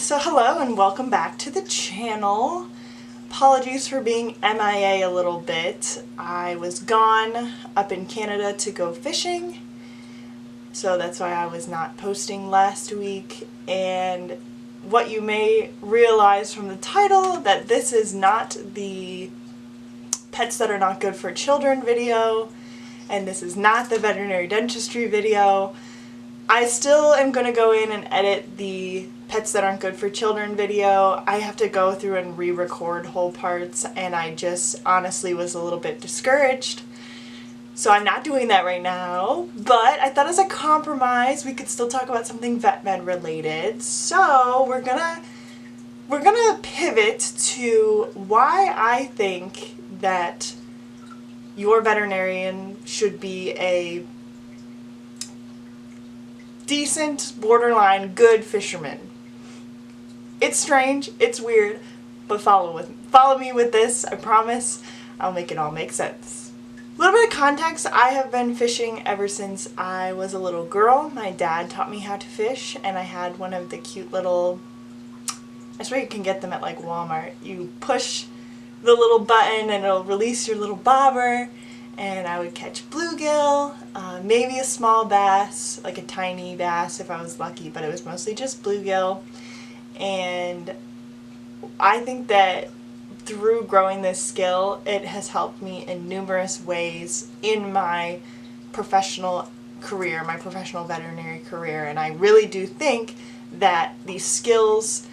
So hello and welcome back to the channel. Apologies for being MIA a little bit. I was gone up in Canada to go fishing, so that's why I was not posting last week. And what you may realize from the title, that this is not the pets that are not good for children video, and this is not the veterinary dentistry video. I still am going to go in and edit the pets that aren't good for children video. I have to go through and re-record whole parts, and I just honestly was a little bit discouraged. So I'm not doing that right now, but I thought as a compromise we could still talk about something vet med related. So we're gonna pivot to why I think that your veterinarian should be a decent, borderline, good fisherman. It's strange, it's weird, but follow me with this, I promise. I'll make it all make sense. A little bit of context, I have been fishing ever since I was a little girl. My dad taught me how to fish, and I had one of the cute little, I swear you can get them at like Walmart. You push the little button and it'll release your little bobber, and I would catch bluegill, maybe a small bass, like a tiny bass if I was lucky, but it was mostly just bluegill. And I think that through growing this skill, it has helped me in numerous ways in my professional career, my professional veterinary career. And I really do think that these skills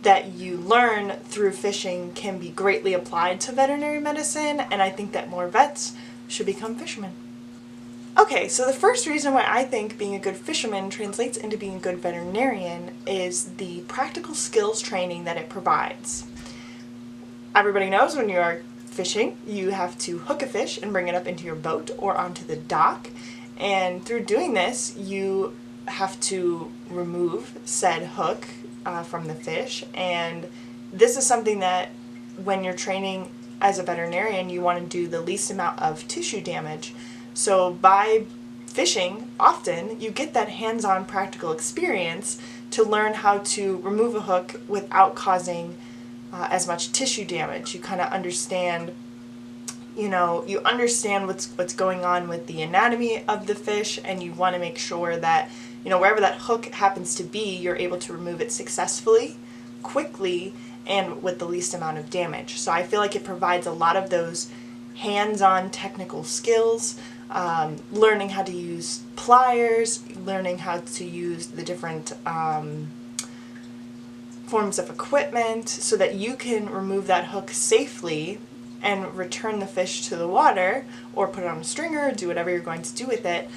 that you learn through fishing can be greatly applied to veterinary medicine, and I think that more vets should become fishermen. Okay, so the first reason why I think being a good fisherman translates into being a good veterinarian is the practical skills training that it provides. Everybody knows when you are fishing, you have to hook a fish and bring it up into your boat or onto the dock, and through doing this, you have to remove said hook from the fish. And this is something that when you're training as a veterinarian, you want to do the least amount of tissue damage. So by fishing, often you get that hands-on practical experience to learn how to remove a hook without causing as much tissue damage. You kind of understand, you understand what's going on with the anatomy of the fish, and you want to make sure that, wherever that hook happens to be, you're able to remove it successfully, quickly, and with the least amount of damage. So I feel like it provides a lot of those hands-on technical skills, learning how to use pliers, learning how to use the different forms of equipment so that you can remove that hook safely and return the fish to the water, or put it on a stringer, do whatever you're going to do with it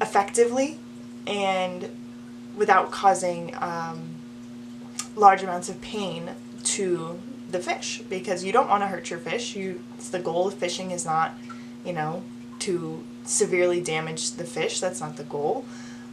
effectively and without causing large amounts of pain to the fish, because you don't want to hurt your fish. The goal of fishing is not, to severely damage the fish. That's not the goal,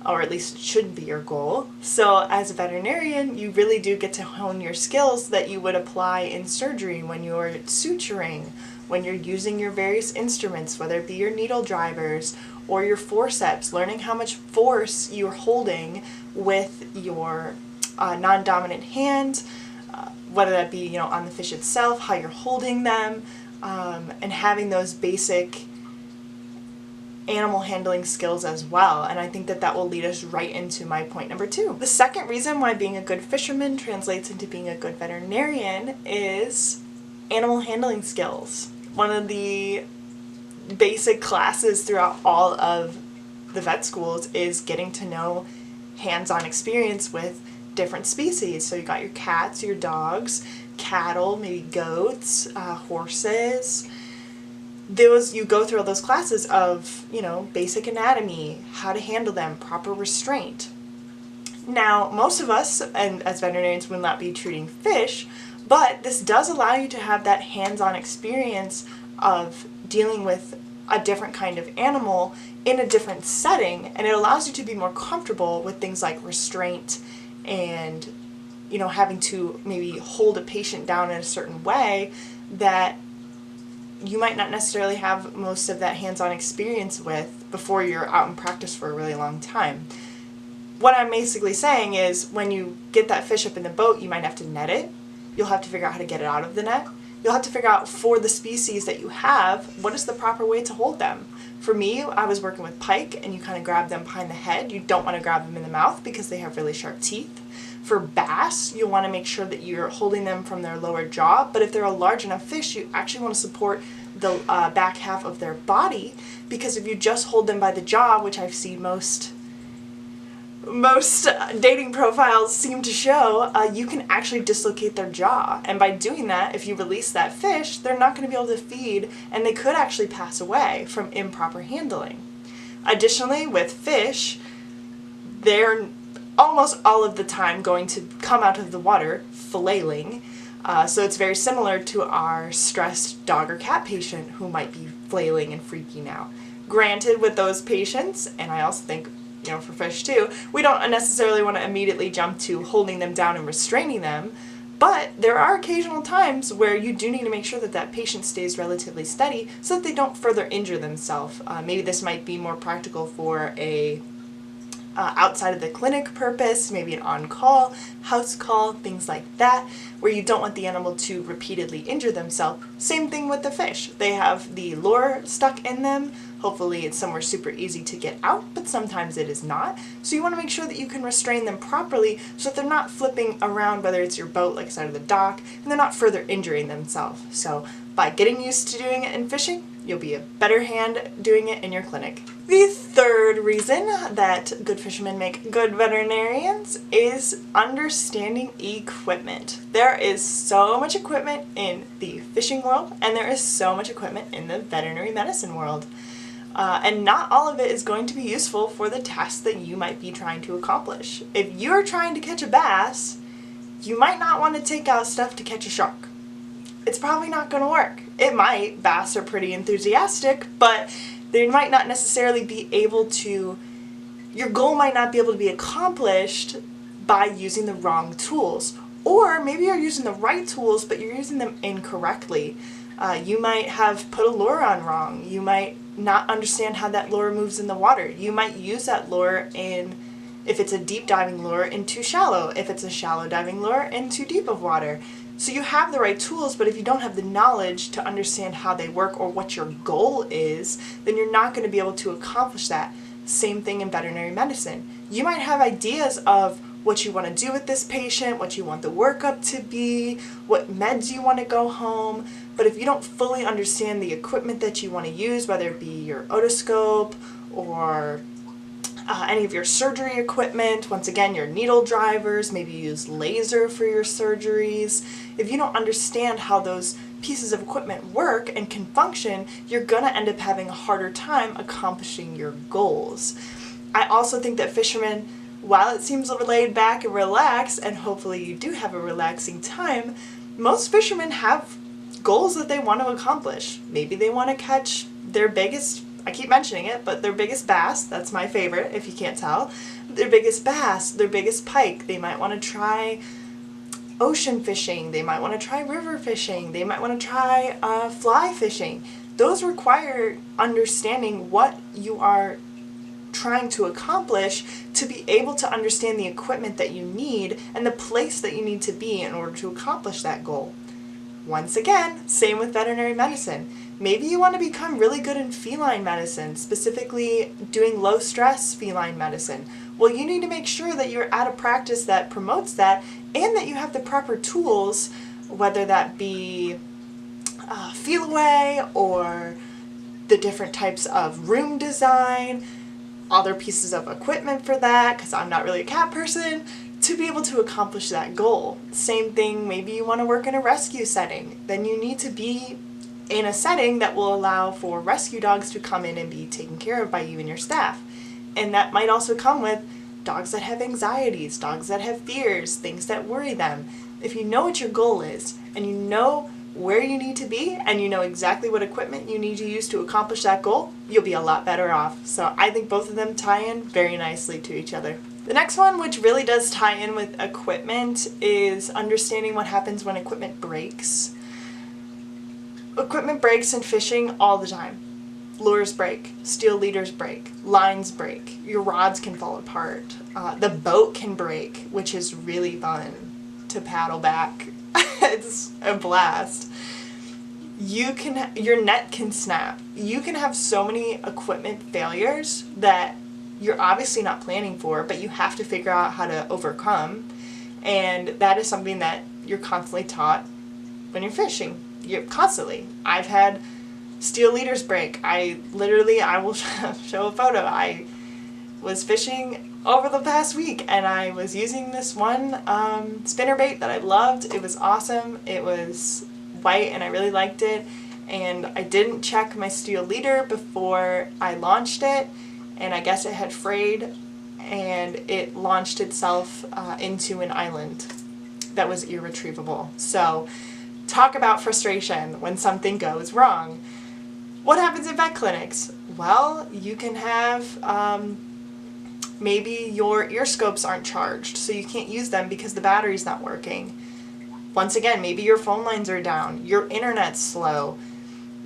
or at least it shouldn't be your goal. So as a veterinarian, you really do get to hone your skills that you would apply in surgery, when you're suturing, when you're using your various instruments, whether it be your needle drivers or your forceps, learning how much force you're holding with your non-dominant hand, whether that be, on the fish itself, how you're holding them, and having those basic animal handling skills as well. And I think that that will lead us right into my point number 2. The second reason why being a good fisherman translates into being a good veterinarian is animal handling skills. One of the basic classes throughout all of the vet schools is getting to know hands-on experience with different species. So you got your cats, your dogs, cattle, maybe goats, horses. You go through all those classes of, basic anatomy, how to handle them, proper restraint. Now, most of us, and as veterinarians, will not be treating fish, but this does allow you to have that hands-on experience of dealing with a different kind of animal in a different setting, and it allows you to be more comfortable with things like restraint and, having to maybe hold a patient down in a certain way that you might not necessarily have most of that hands-on experience with before you're out in practice for a really long time. what I'm basically saying is when you get that fish up in the boat, you might have to net it. You'll have to figure out how to get it out of the net. You'll have to figure out, for the species that you have, what is the proper way to hold them. For me, I was working with pike, and you kind of grab them behind the head. You don't want to grab them in the mouth because they have really sharp teeth. For bass, you'll want to make sure that you're holding them from their lower jaw, but if they're a large enough fish, you actually want to support the back half of their body, because if you just hold them by the jaw, which I've seen most dating profiles seem to show, you can actually dislocate their jaw. And by doing that, if you release that fish, they're not going to be able to feed, and they could actually pass away from improper handling. Additionally, with fish, they're almost all of the time going to come out of the water flailing. So it's very similar to our stressed dog or cat patient who might be flailing and freaking out. Granted, with those patients, and I also think, for fish too, we don't necessarily want to immediately jump to holding them down and restraining them, but there are occasional times where you do need to make sure that that patient stays relatively steady so that they don't further injure themselves. Maybe this might be more practical for a outside of the clinic purpose, maybe an on-call, house call, things like that, where you don't want the animal to repeatedly injure themselves. Same thing with the fish. They have the lure stuck in them. Hopefully it's somewhere super easy to get out, but sometimes it is not. So you want to make sure that you can restrain them properly so that they're not flipping around, whether it's your boat, like side of the dock, and they're not further injuring themselves. So by getting used to doing it in fishing, you'll be a better hand doing it in your clinic. The third reason that good fishermen make good veterinarians is understanding equipment. There is so much equipment in the fishing world, and there is so much equipment in the veterinary medicine world. And not all of it is going to be useful for the task that you might be trying to accomplish. If you're trying to catch a bass, you might not want to take out stuff to catch a shark. It's probably not going to work. It might. Bass are pretty enthusiastic, but they might not necessarily be able to, your goal might not be able to be accomplished by using the wrong tools. Or maybe you're using the right tools, but you're using them incorrectly. You might have put a lure on wrong. You might not understand how that lure moves in the water. You might use that lure if it's a deep diving lure, in too shallow. If it's a shallow diving lure, in too deep of water. So you have the right tools, but if you don't have the knowledge to understand how they work or what your goal is, then you're not going to be able to accomplish that. Same thing in veterinary medicine. You might have ideas of what you want to do with this patient, what you want the workup to be, what meds you want to go home, but if you don't fully understand the equipment that you want to use, whether it be your otoscope or any of your surgery equipment, once again, your needle drivers, maybe you use laser for your surgeries. If you don't understand how those pieces of equipment work and can function, you're going to end up having a harder time accomplishing your goals. I also think that fishermen, while it seems laid back and relaxed, and hopefully you do have a relaxing time, most fishermen have goals that they want to accomplish. Maybe they want to catch their biggest, I keep mentioning it, but their biggest bass, that's my favorite if you can't tell, their biggest bass, their biggest pike. They might want to try ocean fishing, they might want to try river fishing, they might want to try fly fishing. Those require understanding what you are trying to accomplish to be able to understand the equipment that you need and the place that you need to be in order to accomplish that goal. Once again, same with veterinary medicine. Maybe you want to become really good in feline medicine, specifically doing low stress feline medicine. Well, you need to make sure that you're at a practice that promotes that and that you have the proper tools, whether that be feel away or the different types of room design, other pieces of equipment for that, because I'm not really a cat person, to be able to accomplish that goal. Same thing, maybe you want to work in a rescue setting. Then you need to be in a setting that will allow for rescue dogs to come in and be taken care of by you and your staff. And that might also come with dogs that have anxieties, dogs that have fears, things that worry them. If you know what your goal is, and you know where you need to be, and you know exactly what equipment you need to use to accomplish that goal, you'll be a lot better off. So I think both of them tie in very nicely to each other. The next one, which really does tie in with equipment, is understanding what happens when equipment breaks. Equipment breaks in fishing all the time. Lures break, steel leaders break, lines break, your rods can fall apart. The boat can break, which is really fun to paddle back. It's a blast. Your net can snap. You can have so many equipment failures that you're obviously not planning for, but you have to figure out how to overcome. And that is something that you're constantly taught when you're fishing. Constantly. I've had steel leaders break. I will show a photo. I was fishing over the past week and I was using this one spinnerbait that I loved. It was awesome. It was white and I really liked it, and I didn't check my steel leader before I launched it, and I guess it had frayed and it launched itself into an island that was irretrievable. So talk about frustration when something goes wrong. What happens at vet clinics? Well, you can have maybe your ear scopes aren't charged, so you can't use them because the battery's not working. Once again, maybe your phone lines are down, your internet's slow,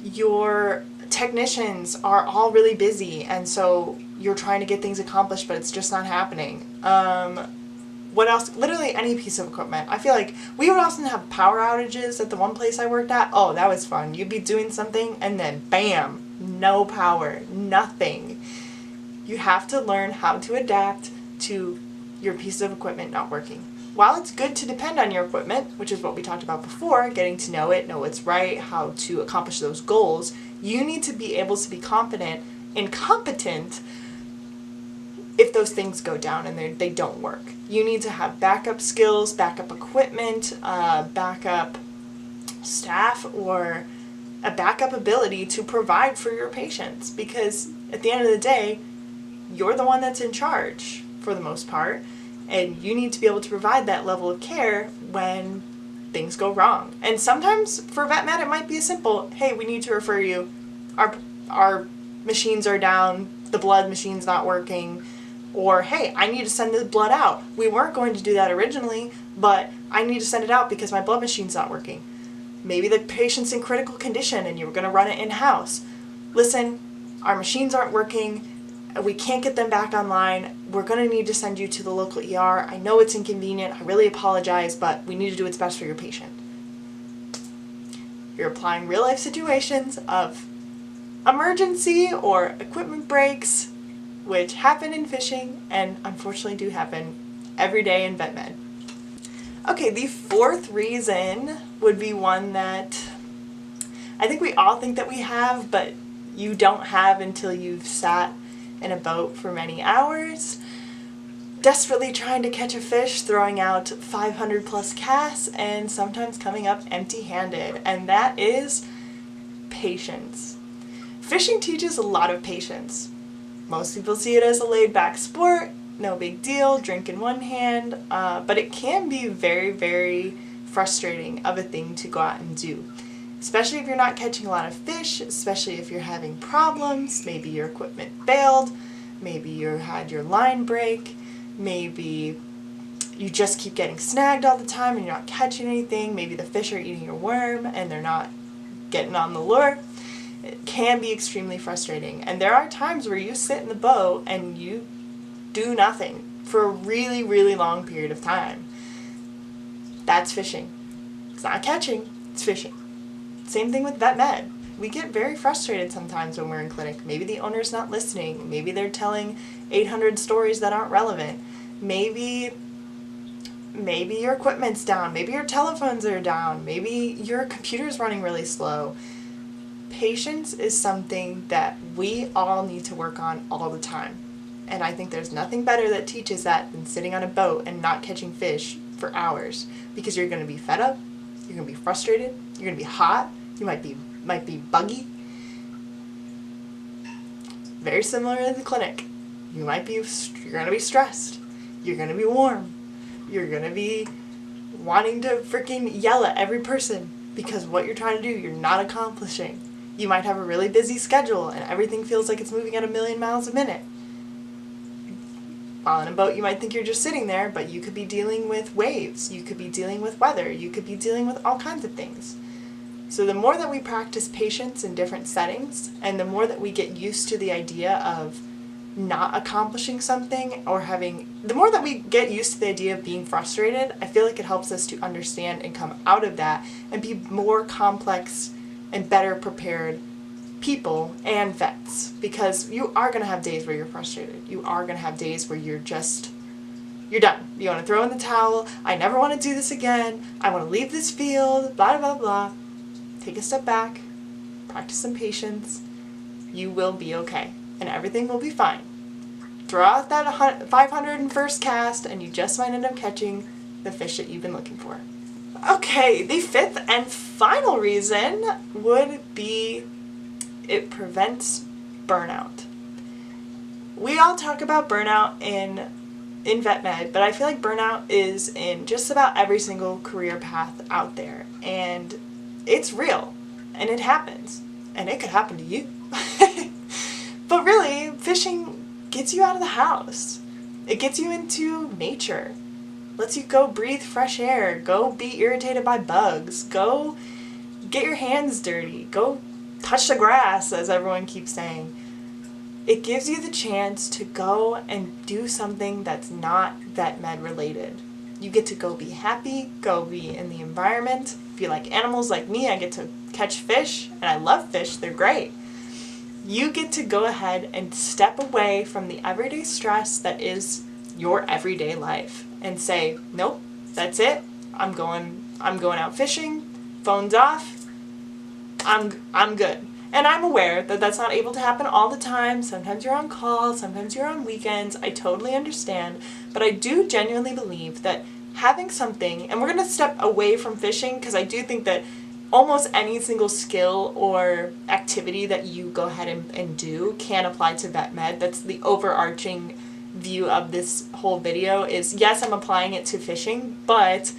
your technicians are all really busy, and so you're trying to get things accomplished, but it's just not happening. What else? Literally any piece of equipment. I feel like we would often have power outages at the one place I worked at. Oh, that was fun. You'd be doing something and then bam, no power, nothing. You have to learn how to adapt to your piece of equipment not working. While it's good to depend on your equipment, which is what we talked about before, getting to know it, know what's right, how to accomplish those goals, you need to be able to be confident and competent if those things go down and they don't work. You need to have backup skills, backup equipment, backup staff, or a backup ability to provide for your patients, because at the end of the day, you're the one that's in charge for the most part, and you need to be able to provide that level of care when things go wrong. And sometimes for vet med it might be as simple, hey, we need to refer you, our machines are down, the blood machine's not working, or hey, I need to send the blood out. We weren't going to do that originally, but I need to send it out because my blood machine's not working. Maybe the patient's in critical condition and you were going to run it in-house. Listen, our machines aren't working, we can't get them back online, we're going to need to send you to the local ER. I know it's inconvenient, I really apologize, but we need to do what's best for your patient. You're applying real life situations of emergency or equipment breaks, which happen in fishing and unfortunately do happen every day in vet med. Okay, the fourth reason would be one that I think we all think that we have, but you don't have until you've sat in a boat for many hours, desperately trying to catch a fish, throwing out 500 plus casts, and sometimes coming up empty-handed, and that is patience. Fishing teaches a lot of patience. Most people see it as a laid-back sport, no big deal, drink in one hand, but it can be very, very frustrating of a thing to go out and do. Especially if you're not catching a lot of fish, especially if you're having problems, maybe your equipment failed, maybe you had your line break, maybe you just keep getting snagged all the time and you're not catching anything, maybe the fish are eating your worm and they're not getting on the lure. It can be extremely frustrating, and there are times where you sit in the boat and you do nothing for a really, really long period of time. That's fishing. It's not catching, it's fishing. Same thing with vet med. We get very frustrated sometimes when we're in clinic. Maybe the owner's not listening. Maybe they're telling 800 stories that aren't relevant. Maybe your equipment's down. Maybe your telephones are down. Maybe your computer's running really slow. Patience is something that we all need to work on all the time. And I think there's nothing better that teaches that than sitting on a boat and not catching fish for hours, because you're going to be fed up, you're going to be frustrated, you're going to be hot, you might be buggy. Very similar in the clinic. You're going to be stressed, you're going to be warm, you're going to be wanting to freaking yell at every person because what you're trying to do you're not accomplishing. You might have a really busy schedule and everything feels like it's moving at 1,000,000 miles a minute. While in a boat, you might think you're just sitting there, but you could be dealing with waves, you could be dealing with weather, you could be dealing with all kinds of things. So the more that we practice patience in different settings, and the more that we get used to the idea of not accomplishing something or the more that we get used to the idea of being frustrated, I feel like it helps us to understand and come out of that and be more complex and better prepared people and vets, because you are going to have days where you're frustrated. You are going to have days where you're done. You want to throw in the towel. I never want to do this again. I want to leave this field, blah, blah, blah. Take a step back, practice some patience. You will be okay, and everything will be fine. Throw out that 501st cast, and you just might end up catching the fish that you've been looking for. Okay, the fifth and final reason would be it prevents burnout. We all talk about burnout in vet med, but I feel like burnout is in just about every single career path out there, and it's real, and it happens, and it could happen to you. But really, fishing gets you out of the house. It gets you into nature. Lets you go breathe fresh air, go be irritated by bugs, go get your hands dirty, go touch the grass, as everyone keeps saying. It gives you the chance to go and do something that's not vet med related. You get to go be happy, go be in the environment. If you like animals like me, I get to catch fish, and I love fish, they're great. You get to go ahead and step away from the everyday stress that is your everyday life and say, nope, that's it. I'm going out fishing, phone's off, I'm good. And I'm aware that that's not able to happen all the time. Sometimes you're on call, sometimes you're on weekends. I totally understand. But I do genuinely believe that having something, and we're going to step away from fishing because I do think that almost any single skill or activity that you go ahead and do can apply to vet med. That's the overarching view of this whole video is, yes, I'm applying it to fishing, but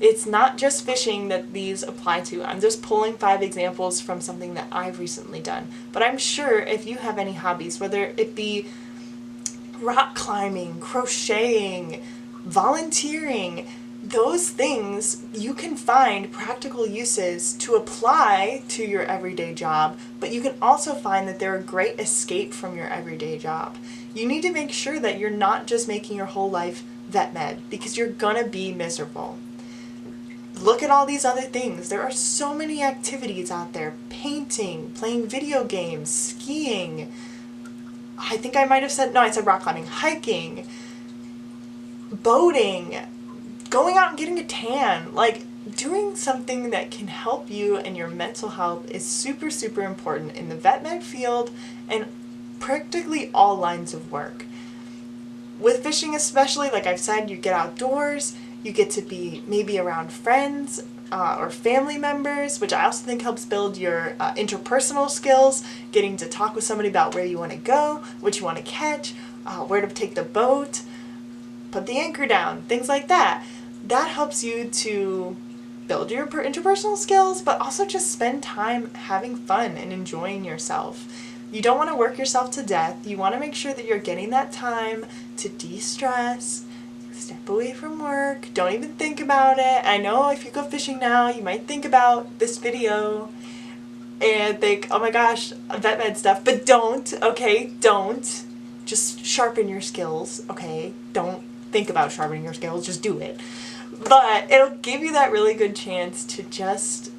it's not just fishing that these apply to. I'm just pulling 5 examples from something that I've recently done. But I'm sure if you have any hobbies, whether it be rock climbing, crocheting, volunteering, those things, you can find practical uses to apply to your everyday job, but you can also find that they're a great escape from your everyday job. You need to make sure that you're not just making your whole life vet med, because you're gonna be miserable. Look at all these other things. There are so many activities out there. Painting, playing video games, skiing. I think I might have said, no, I said rock climbing, hiking, boating, going out and getting a tan. Like, doing something that can help you and your mental health is super, super important in the vet med field and practically all lines of work. With fishing especially, like I've said, you get outdoors, you get to be maybe around friends or family members, which I also think helps build your interpersonal skills, getting to talk with somebody about where you want to go, what you want to catch, where to take the boat, put the anchor down, things like that. That helps you to build your interpersonal skills, but also just spend time having fun and enjoying yourself. You don't want to work yourself to death. You want to make sure that you're getting that time to de-stress, step away from work, don't even think about it. I know if you go fishing now, you might think about this video and think, oh my gosh, vet med stuff, but don't, okay, don't. Just sharpen your skills, okay? Don't think about sharpening your skills, just do it. But it'll give you that really good chance to just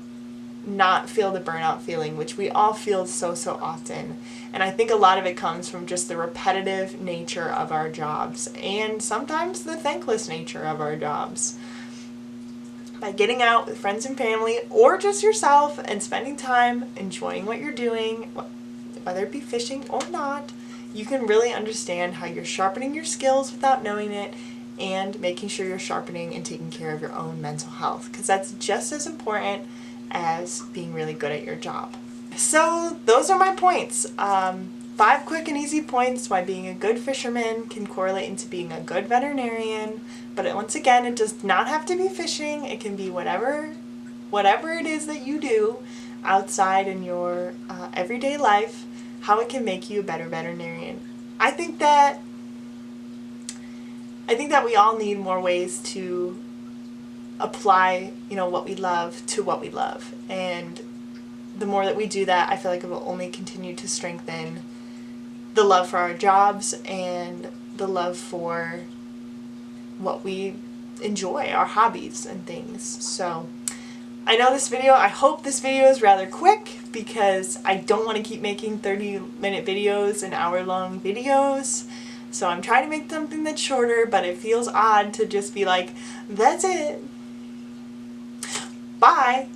not feel the burnout feeling, which we all feel so often. And I think a lot of it comes from just the repetitive nature of our jobs and sometimes the thankless nature of our jobs. By getting out with friends and family or just yourself and spending time enjoying what you're doing, whether it be fishing or not, you can really understand how you're sharpening your skills without knowing it and making sure you're sharpening and taking care of your own mental health, because that's just as important as being really good at your job. So those are my points. 5 quick and easy points why being a good fisherman can correlate into being a good veterinarian. But once again, it does not have to be fishing. It can be whatever it is that you do outside in your everyday life, how it can make you a better veterinarian. I think that we all need more ways to apply, what we love to what we love. And the more that we do that, I feel like it will only continue to strengthen the love for our jobs and the love for what we enjoy, our hobbies and things. So I hope this video is rather quick because I don't want to keep making 30-minute videos and hour-long videos. So I'm trying to make something that's shorter, but it feels odd to just be like, that's it. Bye.